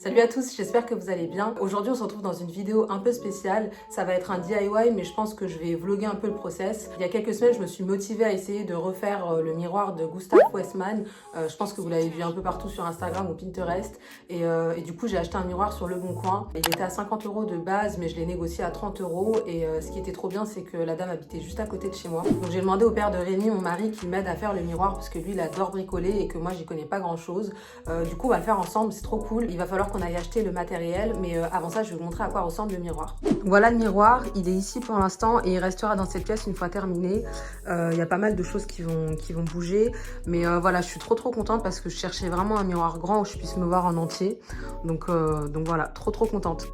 Salut à tous, j'espère que vous allez bien. Aujourd'hui on se retrouve dans une vidéo un peu spéciale. Ça va être un DIY mais je pense que je vais vlogger un peu le process. Il y a quelques semaines je me suis motivée à essayer de refaire le miroir de Gustav Westman. Je pense que vous l'avez vu un peu partout sur Instagram ou Pinterest. Et du coup j'ai acheté un miroir sur Le Bon Coin. Il était à 50 € de base mais je l'ai négocié à 30 €. Et ce qui était trop bien c'est que la dame habitait juste à côté de chez moi. Donc j'ai demandé au père de Rémi, mon mari, qui m'aide à faire le miroir parce que lui il adore bricoler et que moi j'y connais pas grand chose. Du coup on va le faire ensemble, c'est trop cool. Il va falloir qu'on aille acheter le matériel, mais avant ça je vais vous montrer à quoi ressemble le miroir. Voilà le miroir, il est ici pour l'instant et il restera dans cette pièce une fois terminé. Il y a pas mal de choses qui vont bouger, mais voilà, je suis trop contente parce que je cherchais vraiment un miroir grand où je puisse me voir en entier. Donc voilà, trop contente.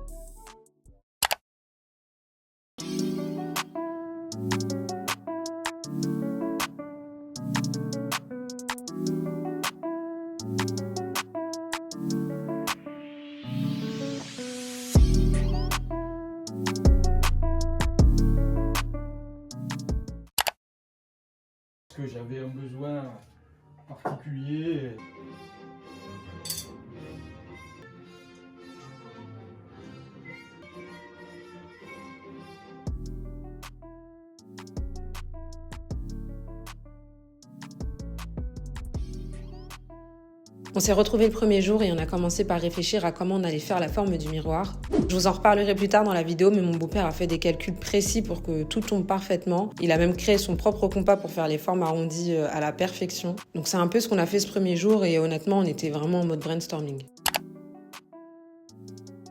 Que j'avais un besoin particulier. On s'est retrouvés le premier jour et on a commencé par réfléchir à comment on allait faire la forme du miroir. Je vous en reparlerai plus tard dans la vidéo, mais mon beau-père a fait des calculs précis pour que tout tombe parfaitement. Il a même créé son propre compas pour faire les formes arrondies à la perfection. Donc c'est un peu ce qu'on a fait ce premier jour et honnêtement, on était vraiment en mode brainstorming.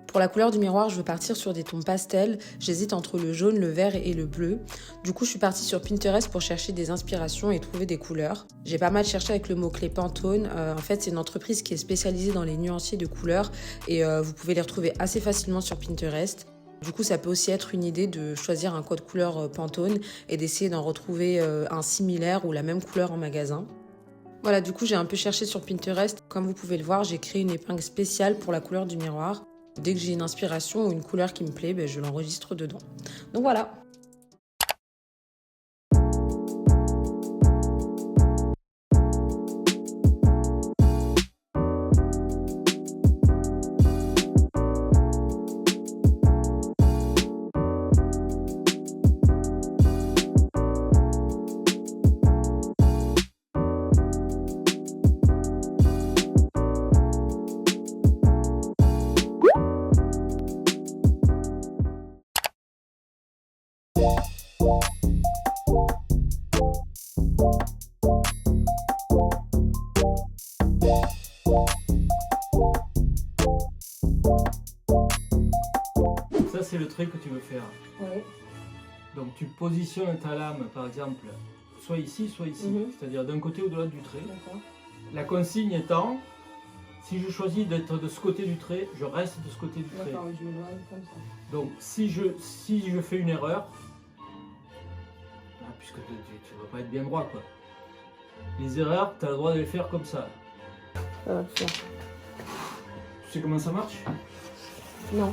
Pour la couleur du miroir, je veux partir sur des tons pastels. J'hésite entre le jaune, le vert et le bleu. Du coup, je suis partie sur Pinterest pour chercher des inspirations et trouver des couleurs. J'ai pas mal cherché avec le mot-clé Pantone. En fait, c'est une entreprise qui est spécialisée dans les nuanciers de couleurs et vous pouvez les retrouver assez facilement sur Pinterest. Du coup, ça peut aussi être une idée de choisir un code couleur Pantone et d'essayer d'en retrouver un similaire ou la même couleur en magasin. Voilà, du coup, j'ai un peu cherché sur Pinterest. Comme vous pouvez le voir, j'ai créé une épingle spéciale pour la couleur du miroir. Dès que j'ai une inspiration ou une couleur qui me plaît, je l'enregistre dedans. Donc voilà. Ça, c'est le trait que tu veux faire. Oui. Donc tu positionnes ta lame, par exemple, soit ici, c'est-à-dire d'un côté ou de l'autre du trait. D'accord. La consigne étant, si je choisis d'être de ce côté du trait, je reste de ce côté du trait. D'accord, je me dois comme ça. Donc si je fais une erreur, puisque tu ne vas pas être bien droit, quoi. Les erreurs, tu as le droit de les faire comme ça. Ça va le faire. Tu sais comment ça marche? Non.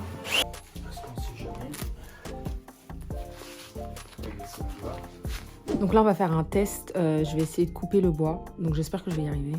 Parce qu'on sait jamais. Donc là, on va faire un test. Je vais essayer de couper le bois. Donc j'espère que je vais y arriver.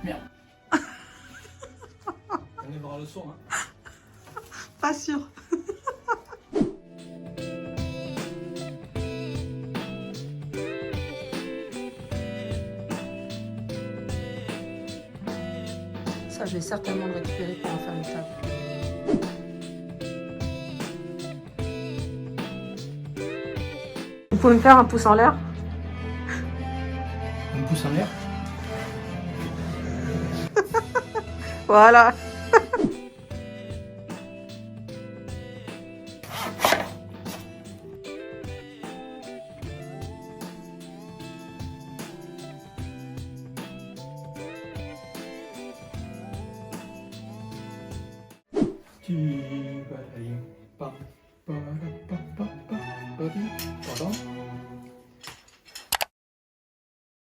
Merde. On est voir le son, hein. Pas sûr. Ça, je vais certainement le récupérer pour en faire une table. Vous pouvez me faire un pouce en l'air? Un pouce en l'air. Voilà.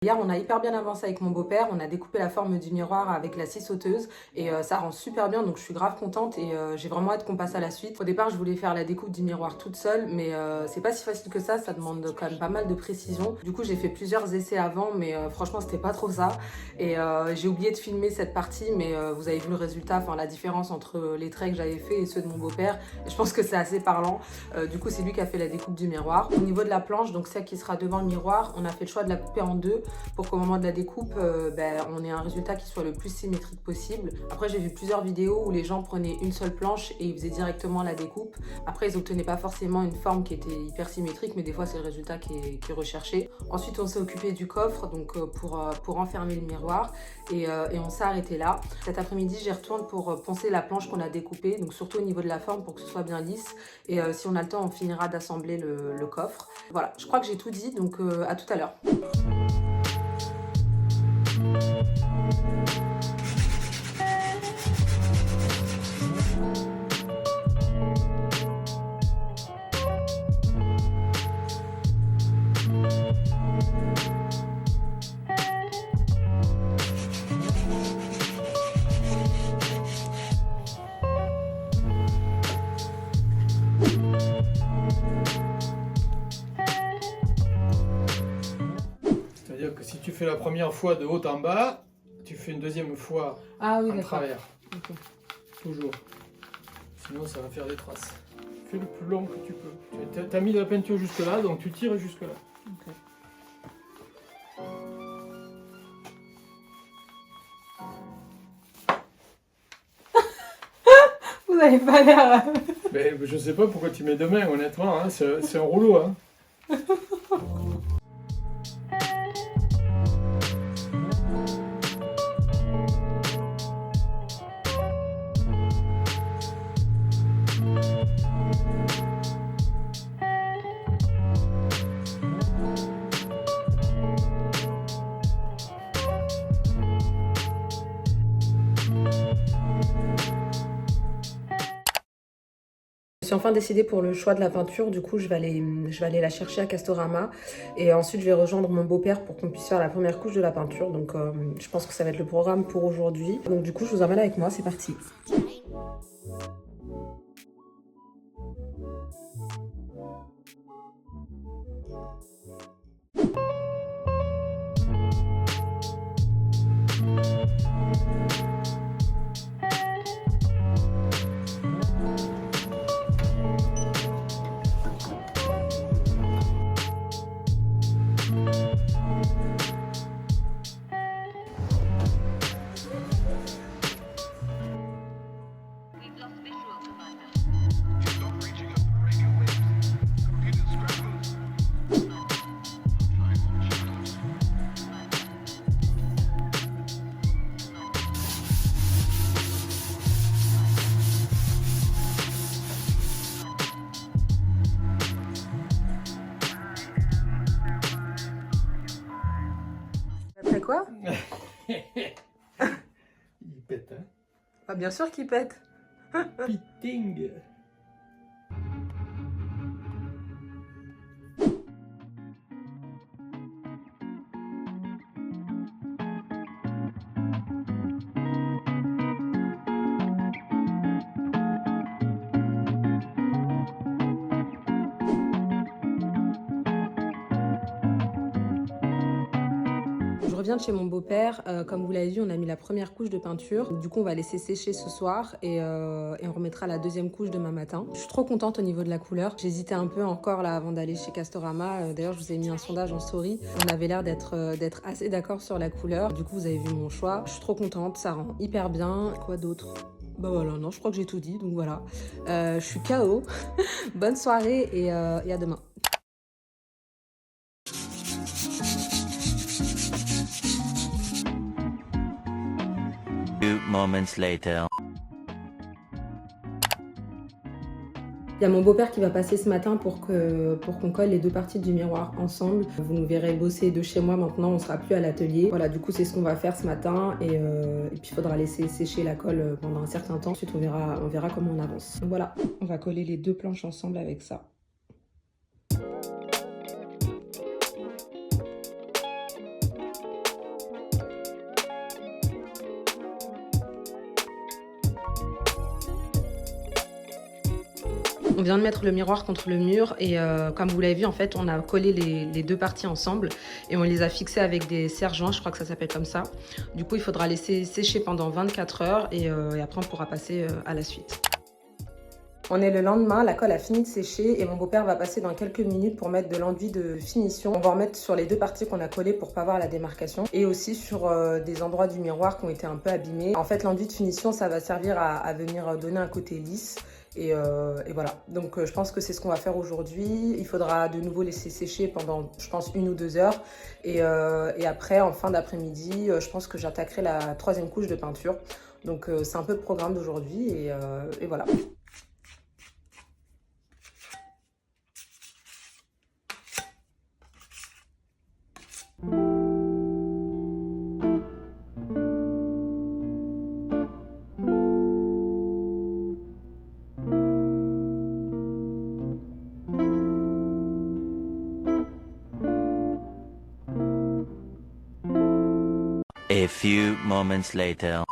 Hier, on a hyper bien avancé avec mon beau-père, on a découpé la forme du miroir avec la scie sauteuse et ça rend super bien, donc je suis grave contente et j'ai vraiment hâte qu'on passe à la suite. Au départ, je voulais faire la découpe du miroir toute seule, mais c'est pas si facile que ça demande quand même pas mal de précision. Du coup, j'ai fait plusieurs essais avant, mais franchement, c'était pas trop ça. Et j'ai oublié de filmer cette partie, mais vous avez vu le résultat, enfin la différence entre les traits que j'avais fait et ceux de mon beau-père. Je pense que c'est assez parlant. Du coup, c'est lui qui a fait la découpe du miroir. Au niveau de la planche, donc celle qui sera devant le miroir, on a fait le choix de la couper en deux, pour qu'au moment de la découpe, on ait un résultat qui soit le plus symétrique possible. Après, j'ai vu plusieurs vidéos où les gens prenaient une seule planche et ils faisaient directement la découpe. Après, ils n'obtenaient pas forcément une forme qui était hyper symétrique, mais des fois, c'est le résultat qui est recherché. Ensuite, on s'est occupé du coffre donc pour enfermer le miroir et on s'est arrêté là. Cet après-midi, j'y retourne pour poncer la planche qu'on a découpée, donc surtout au niveau de la forme pour que ce soit bien lisse. Et si on a le temps, on finira d'assembler le coffre. Voilà, je crois que j'ai tout dit, donc à tout à l'heure. C'est-à-dire que si tu fais la première fois de haut en bas, tu fais une deuxième fois en travers. Okay. Toujours. Sinon ça va faire des traces. Fais le plus long que tu peux. Tu as mis de la peinture jusque là, donc tu tires jusque là. Okay. Vous n'avez pas l'air... Mais je sais pas pourquoi tu mets deux mains, honnêtement, hein, c'est un rouleau. Hein. Je suis enfin décidée pour le choix de la peinture, du coup je vais aller la chercher à Castorama et ensuite je vais rejoindre mon beau-père pour qu'on puisse faire la première couche de la peinture, donc je pense que ça va être le programme pour aujourd'hui. Donc du coup je vous emmène avec moi, c'est parti. Après quoi? Il pète, hein. Ah, bien sûr qu'il pète. Pitting. Je reviens de chez mon beau-père, comme vous l'avez vu, on a mis la première couche de peinture. Du coup, on va laisser sécher ce soir et on remettra la deuxième couche demain matin. Je suis trop contente au niveau de la couleur. J'hésitais un peu encore là avant d'aller chez Castorama. D'ailleurs, je vous ai mis un sondage en story. On avait l'air d'être assez d'accord sur la couleur. Du coup, vous avez vu mon choix. Je suis trop contente, ça rend hyper bien. Quoi d'autre? Bah voilà, non, je crois que j'ai tout dit, donc voilà. Je suis KO. Bonne soirée et à demain. Few moments later. Il y a mon beau-père qui va passer ce matin pour qu'on colle les deux parties du miroir ensemble. Vous nous verrez bosser de chez moi maintenant, on sera plus à l'atelier. Voilà, du coup c'est ce qu'on va faire ce matin et puis il faudra laisser sécher la colle pendant un certain temps. Ensuite on verra comment on avance. Donc voilà, on va coller les deux planches ensemble avec ça. On vient de mettre le miroir contre le mur et comme vous l'avez vu, en fait, on a collé les deux parties ensemble et on les a fixées avec des serre-joints, je crois que ça s'appelle comme ça. Du coup, il faudra laisser sécher pendant 24 heures et après, on pourra passer à la suite. On est le lendemain, la colle a fini de sécher et mon beau-père va passer dans quelques minutes pour mettre de l'enduit de finition. On va en mettre sur les deux parties qu'on a collées pour pas voir la démarcation et aussi sur des endroits du miroir qui ont été un peu abîmés. En fait, l'enduit de finition, ça va servir à venir donner un côté lisse. Et voilà, donc je pense que c'est ce qu'on va faire aujourd'hui. Il faudra de nouveau laisser sécher pendant, je pense, 1 ou 2 heures. Et après, en fin d'après-midi, je pense que j'attaquerai la 3e couche de peinture. Donc c'est un peu le programme d'aujourd'hui et voilà. A few moments later.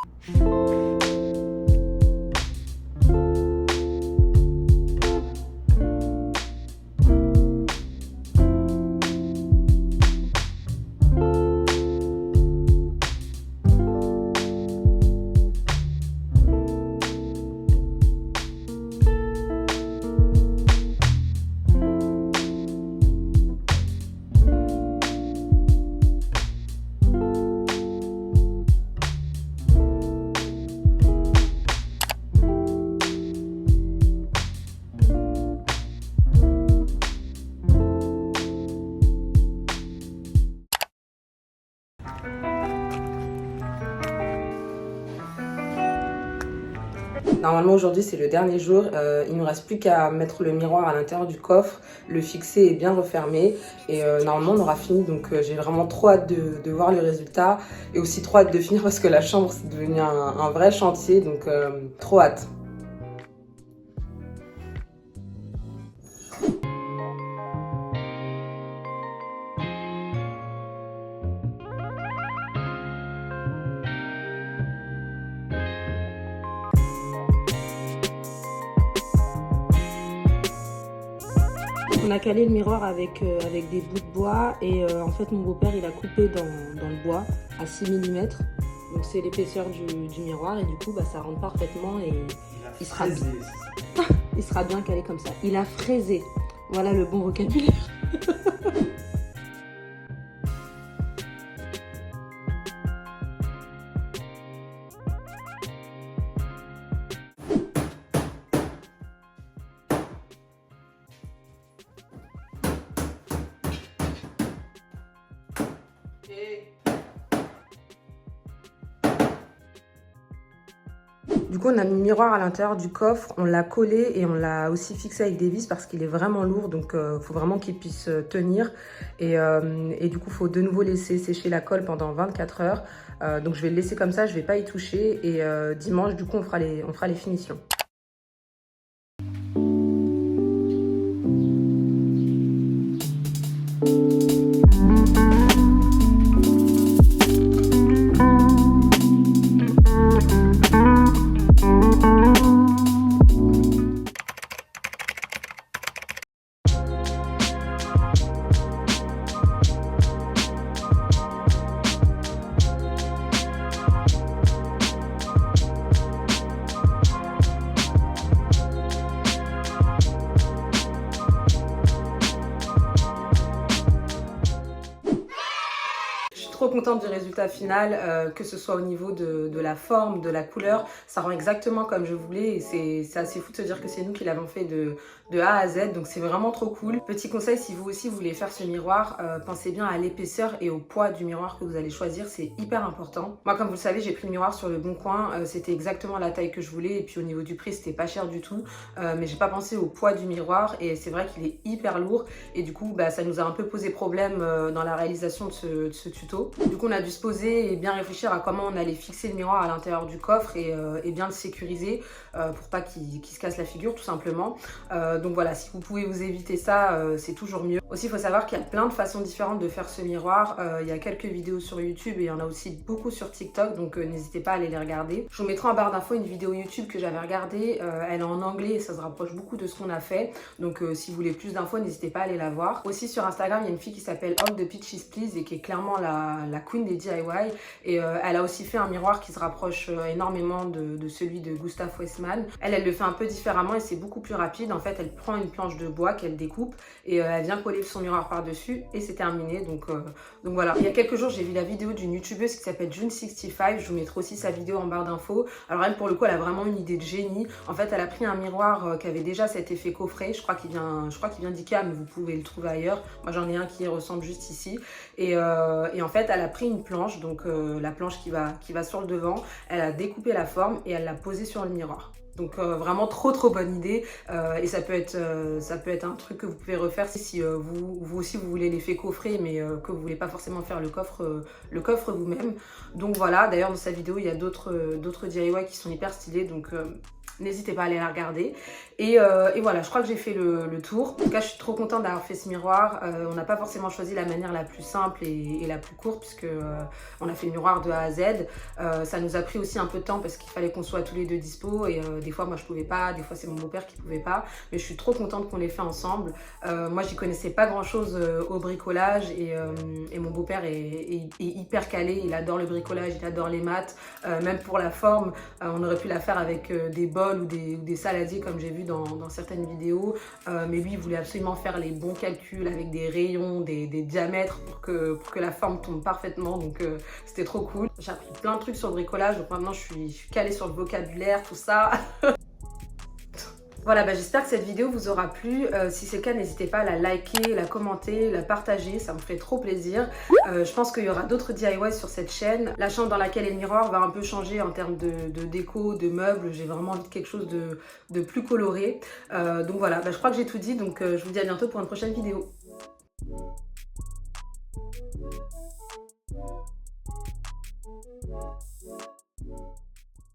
Normalement aujourd'hui c'est le dernier jour, il ne nous reste plus qu'à mettre le miroir à l'intérieur du coffre, le fixer et bien refermer et normalement on aura fini, donc j'ai vraiment trop hâte de voir le résultat et aussi trop hâte de finir parce que la chambre c'est devenu un vrai chantier, donc trop hâte. On a calé le miroir avec des bouts de bois et en fait mon beau-père il a coupé dans le bois à 6 mm. Donc c'est l'épaisseur du miroir et du coup bah, ça rentre parfaitement et il sera bien calé comme ça. Il a fraisé, voilà le bon vocabulaire. Du coup, on a mis le miroir à l'intérieur du coffre, on l'a collé et on l'a aussi fixé avec des vis parce qu'il est vraiment lourd, donc il faut vraiment qu'il puisse tenir. Et du coup, il faut de nouveau laisser sécher la colle pendant 24 heures. Donc je vais le laisser comme ça, je ne vais pas y toucher. Et dimanche, du coup, on fera les finitions. trop contente du résultat final, que ce soit au niveau de la forme, de la couleur. Ça rend exactement comme je voulais et c'est assez fou de se dire que c'est nous qui l'avons fait de A à Z. Donc c'est vraiment trop cool. Petit conseil, si vous aussi voulez faire ce miroir, pensez bien à l'épaisseur et au poids du miroir que vous allez choisir. C'est hyper important. Moi, comme vous le savez, j'ai pris le miroir sur le Bon Coin. C'était exactement la taille que je voulais. Et puis au niveau du prix, c'était pas cher du tout. Mais j'ai pas pensé au poids du miroir. Et c'est vrai qu'il est hyper lourd. Et du coup, ça nous a un peu posé problème dans la réalisation de ce tuto. Du coup, on a dû se poser et bien réfléchir à comment on allait fixer le miroir à l'intérieur du coffre et bien le sécuriser pour pas qu'il se casse la figure tout simplement. Donc voilà, si vous pouvez vous éviter ça, c'est toujours mieux. Aussi, il faut savoir qu'il y a plein de façons différentes de faire ce miroir. Il y a quelques vidéos sur YouTube et il y en a aussi beaucoup sur TikTok, donc n'hésitez pas à aller les regarder. Je vous mettrai en barre d'infos une vidéo YouTube que j'avais regardée. Elle est en anglais et ça se rapproche beaucoup de ce qu'on a fait. Donc si vous voulez plus d'infos, n'hésitez pas à aller la voir. Aussi sur Instagram, il y a une fille qui s'appelle All the Peaches Please et qui est clairement la queen des DIY. Et elle a aussi fait un miroir qui se rapproche énormément de celui de Gustav Westman. Elle le fait un peu différemment et c'est beaucoup plus rapide. En fait, elle prend une planche de bois qu'elle découpe et elle vient coller son miroir par-dessus et c'est terminé. Donc voilà. Il y a quelques jours, j'ai vu la vidéo d'une youtubeuse qui s'appelle June65. Je vous mettrai aussi sa vidéo en barre d'infos. Alors elle, pour le coup, elle a vraiment une idée de génie. En fait, elle a pris un miroir qui avait déjà cet effet coffret. Je crois qu'il vient d'Ikea, mais vous pouvez le trouver ailleurs. Moi, j'en ai un qui ressemble juste ici. Et en fait, elle a pris une planche, donc la planche qui va sur le devant. Elle a découpé la forme et elle l'a posée sur le miroir. Donc vraiment trop bonne idée et ça peut être un truc que vous pouvez refaire si vous aussi vous voulez l'effet coffret mais que vous voulez pas forcément faire le coffre vous-même. Donc voilà, d'ailleurs dans sa vidéo il y a d'autres DIY qui sont hyper stylés, donc n'hésitez pas à aller la regarder. Et voilà, je crois que j'ai fait le tour. En tout cas, je suis trop contente d'avoir fait ce miroir. On n'a pas forcément choisi la manière la plus simple et la plus courte puisque on a fait le miroir de A à Z. Ça nous a pris aussi un peu de temps parce qu'il fallait qu'on soit tous les deux dispo et des fois moi je pouvais pas, des fois c'est mon beau-père qui pouvait pas. Mais je suis trop contente qu'on l'ait fait ensemble. Moi j'y connaissais pas grand chose au bricolage et mon beau-père est hyper calé. Il adore le bricolage, il adore les maths. Même pour la forme, on aurait pu la faire avec des bols ou des saladiers comme j'ai vu dans certaines vidéos, mais lui il voulait absolument faire les bons calculs avec des rayons, des diamètres pour que la forme tombe parfaitement, donc c'était trop cool. J'ai appris plein de trucs sur le bricolage, donc maintenant je suis calée sur le vocabulaire, tout ça. Voilà, j'espère que cette vidéo vous aura plu. Si c'est le cas, n'hésitez pas à la liker, la commenter, la partager, ça me ferait trop plaisir. Je pense qu'il y aura d'autres DIY sur cette chaîne. La chambre dans laquelle est le miroir va un peu changer en termes de déco, de meubles. J'ai vraiment envie de quelque chose de plus coloré. Donc voilà, je crois que j'ai tout dit, donc je vous dis à bientôt pour une prochaine vidéo.